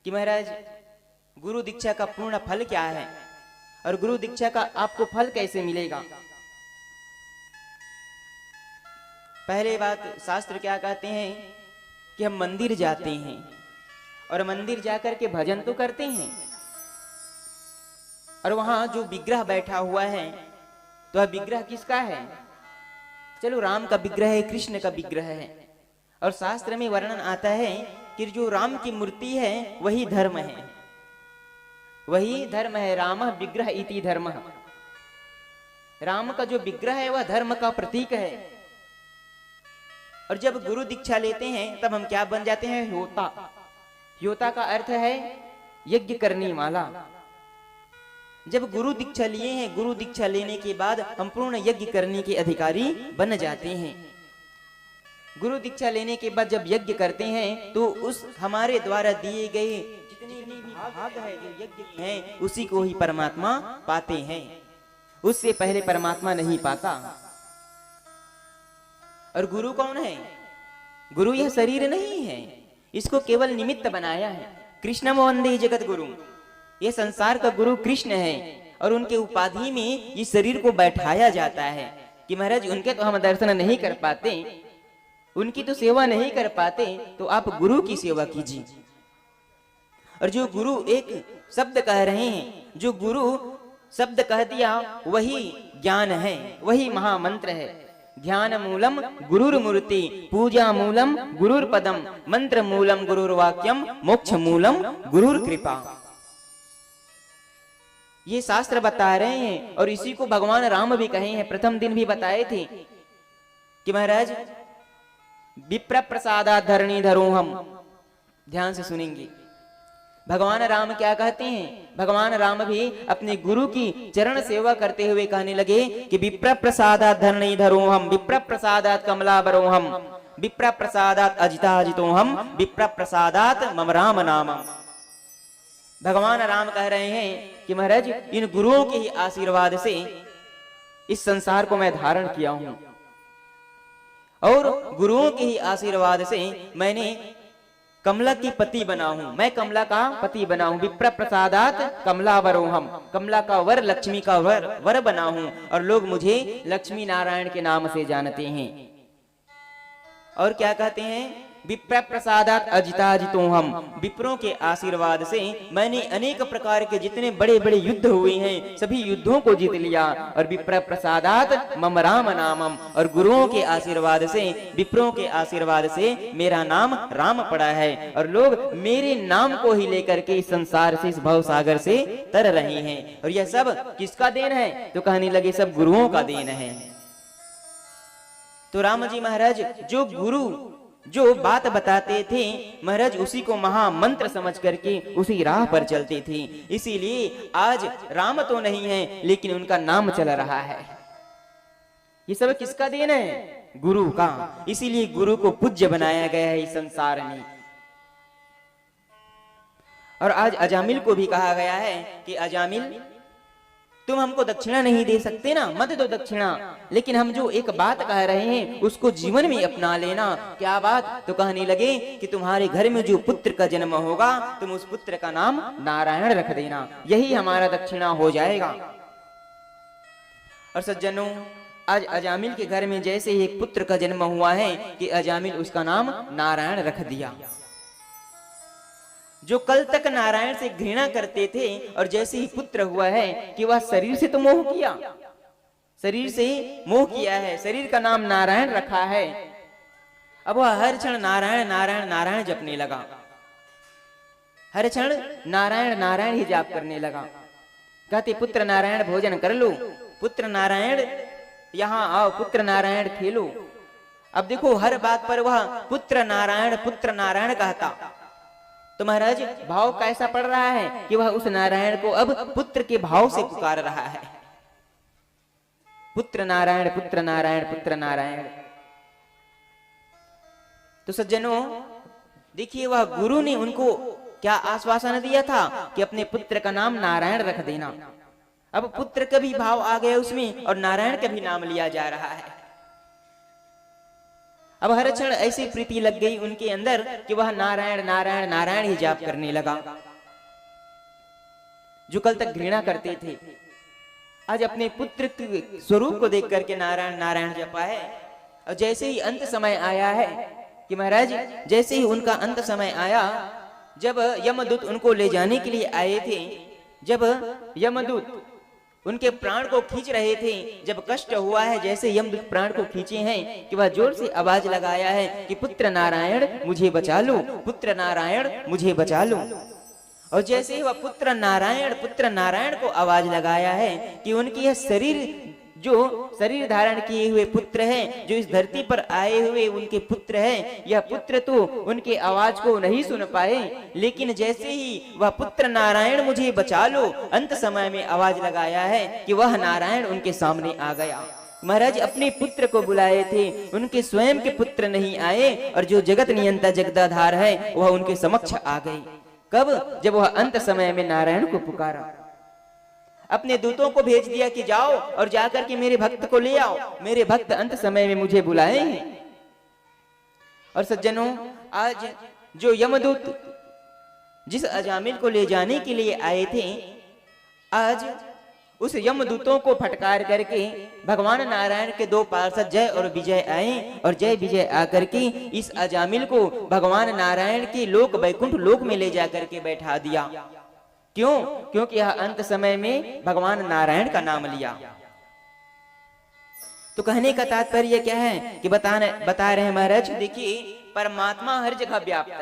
कि महाराज गुरु दीक्षा का पूर्ण फल क्या है और गुरु दीक्षा का आपको फल कैसे मिलेगा। पहले बात शास्त्र क्या कहते हैं कि हम मंदिर जाते हैं और मंदिर जाकर के भजन तो करते हैं और वहां जो विग्रह बैठा हुआ है तो वह विग्रह किसका है। चलो राम का विग्रह है, कृष्ण का विग्रह है और शास्त्र में वर्णन आता है कि जो राम की मूर्ति है वही धर्म है, वही धर्म है। राम विग्रह इति धर्म। राम का जो विग्रह है वह धर्म का प्रतीक है। और जब गुरु दीक्षा लेते हैं तब हम क्या बन जाते हैं, होता। योता का अर्थ है यज्ञ करने वाला। जब गुरु दीक्षा लिए हैं, गुरु दीक्षा लेने के बाद हम पूर्ण यज्ञ करने के अधिकारी बन जाते हैं। गुरु दीक्षा लेने के बाद जब यज्ञ करते हैं तो उस हमारे द्वारा दिए गए जितने भी भाग है जो यज्ञ हैं उसी को ही परमात्मा पाते हैं, उससे पहले परमात्मा नहीं पाता। और गुरु कौन है? गुरु यह शरीर नहीं है, इसको केवल निमित्त बनाया है। कृष्ण वंदे जगत गुरु, ये संसार का गुरु कृष्ण है और उनके उपाधि में इस शरीर को बैठाया जाता है कि महाराज उनके तो हम दर्शन नहीं कर पाते, उनकी तो सेवा नहीं कर पाते, तो आप गुरु की सेवा कीजिए। और जो गुरु एक शब्द कह रहे हैं, जो गुरु शब्द कह दिया वही ज्ञान है, वही महामंत्र है। ध्यान मूलम गुरुर मूर्ति, पूजा मूलम गुरुर पदम, मंत्र मूलम गुरुर वाक्यम, मोक्ष मूलम गुरुर कृपा। ये शास्त्र बता रहे हैं और इसी को भगवान राम भी कहे हैं। प्रथम दिन भी बताए थे कि महाराज विप्र प्रसादात् धरणी धरो हम। ध्यान से सुनेंगे भगवान राम क्या कहते हैं। भगवान राम भी अपने गुरु की चरण सेवा करते हुए कहने लगे कि विप्र प्रसादात् धरणी धरो हम, विप्र प्रसादात् कमलाबरो हम, विप्र प्रसादात् अजिता अजितो हम, विप्र प्रसादात् मम राम नामम। भगवान राम कह रहे हैं कि महाराज इन गुरुओं के ही आशीर्वाद से इस संसार को मैं धारण किया हूं और गुरुओं के ही आशीर्वाद से मैंने कमला की पति बना हूं, मैं कमला का पति बना हूं। विप्र प्रसादात् कमलावरोहम, कमला का वर, लक्ष्मी का वर बना हूं और लोग मुझे लक्ष्मी नारायण के नाम से जानते हैं। और क्या कहते हैं, विप्र प्रसादात् अजिता अजितो हम, विप्रों के आशीर्वाद से मैंने अनेक प्रकार के जितने बड़े बड़े युद्ध हुए हैं सभी युद्धों को जीत लिया। और विप्र प्रसादात् मम राम नामम, और गुरुओं के आशीर्वाद से, विप्रों के आशीर्वाद से मेरा नाम राम पड़ा है और लोग मेरे नाम को ही लेकर के इस संसार से, इस भव सागर से तर रहे हैं। और यह सब किसका देन है? तो कहने लगे सब गुरुओं का देन है। तो राम जी महाराज जो गुरु जो बात बताते थे महाराज उसी को महामंत्र समझ करके उसी राह पर चलते थे। इसीलिए आज राम तो नहीं है लेकिन उनका नाम चल रहा है। ये सब किसका देन है? गुरु का। इसीलिए गुरु को पूज्य बनाया गया है इस संसार में। और आज अजामिल को भी कहा गया है कि अजामिल तुम हमको दक्षिणा नहीं दे सकते ना, मत दो दक्षिणा, लेकिन हम जो एक बात कह रहे हैं उसको जीवन में अपना लेना। क्या बात? तो कहने लगे कि तुम्हारे घर में जो पुत्र का जन्म होगा तुम उस पुत्र का नाम नारायण रख देना, यही हमारा दक्षिणा हो जाएगा। और सज्जनों आज अजामिल के घर में जैसे ही एक पुत्र का जन्म हुआ है कि अजामिल उसका नाम नारायण रख दिया। जो कल तक नारायण से घृणा करते थे और जैसे ही पुत्र हुआ है कि वह शरीर से तो मोह किया, शरीर से मोह किया है, शरीर का नाम नारायण रखा है। अब वह हर क्षण नारायण नारायण नारायण जपने लगा, हर क्षण नारायण नारायण ही जाप करने लगा। कहते पुत्र नारायण भोजन कर लो, पुत्र नारायण यहाँ आओ, पुत्र नारायण खेलो। अब देखो हर बात पर वह पुत्र नारायण कहता। तो महाराज भाव कैसा पड़ रहा है कि वह उस नारायण को अब पुत्र के भाव से पुकार रहा है। पुत्र नारायण पुत्र नारायण पुत्र नारायण। तो सज्जनों देखिए वह गुरु ने उनको क्या आश्वासन दिया था कि अपने पुत्र का नाम नारायण रख देना। अब पुत्र का भी भाव आ गया उसमें और नारायण का भी नाम लिया जा रहा है। अब हर क्षण ऐसी प्रीति लग गई उनके अंदर कि वह नारायण नारायण नारायण ही जाप करने लगा। जो कल तक घृणा करते थे, आज अपने पुत्र के स्वरूप को देख करके नारायण नारायण जपा है। और जैसे ही अंत समय आया है कि महाराज, जैसे ही उनका अंत समय आया, जब यमदूत उनको ले जाने के लिए आए थे, जब यमदूत उनके प्राण को खींच रहे थे, जब कष्ट हुआ है, जैसे यमदूत प्राण को खींचे हैं कि वह जोर से आवाज लगाया है कि पुत्र नारायण मुझे बचा लो, पुत्र नारायण मुझे बचा लो। और जैसे ही वह पुत्र नारायण को आवाज लगाया है कि उनकी यह शरीर धारण किए हुए पुत्र हैं, जो इस धरती पर आए हुए उनके पुत्र हैं, यह पुत्र तो उनके आवाज को नहीं सुन पाए, लेकिन जैसे ही वह पुत्र नारायण मुझे बचा लो अंत समय में आवाज लगाया है कि वह नारायण उनके सामने आ गया। महाराज अपने पुत्र को बुलाए थे, उनके स्वयं के पुत्र नहीं आए, और जो जगत नियंता जगदाधार है वह उनके समक्ष आ गए। कब? जब वह अंत समय में नारायण को पुकारा, अपने दूतों को भेज दिया कि जाओ और जाकर के मेरे भक्त को ले आओ, मेरे भक्त अंत समय में मुझे बुलाए हैं। और सज्जनों, आज जो यमदूत जिस अजामिल को ले जाने के लिए आए थे, आज उस यमदूतों को फटकार करके भगवान नारायण के दो पार्षद जय और विजय आए, और जय विजय आकर के इस अजामिल को भगवान नारायण के लोक वैकुंठ लोक में ले जाकर के बैठा दिया। क्यों? क्योंकि यह अंत समय में भगवान नारायण का नाम लिया। तो कहने का तात्पर्य क्या है कि बता रहे हैं महाराज, देखिए परमात्मा हर जगह व्याप्त है।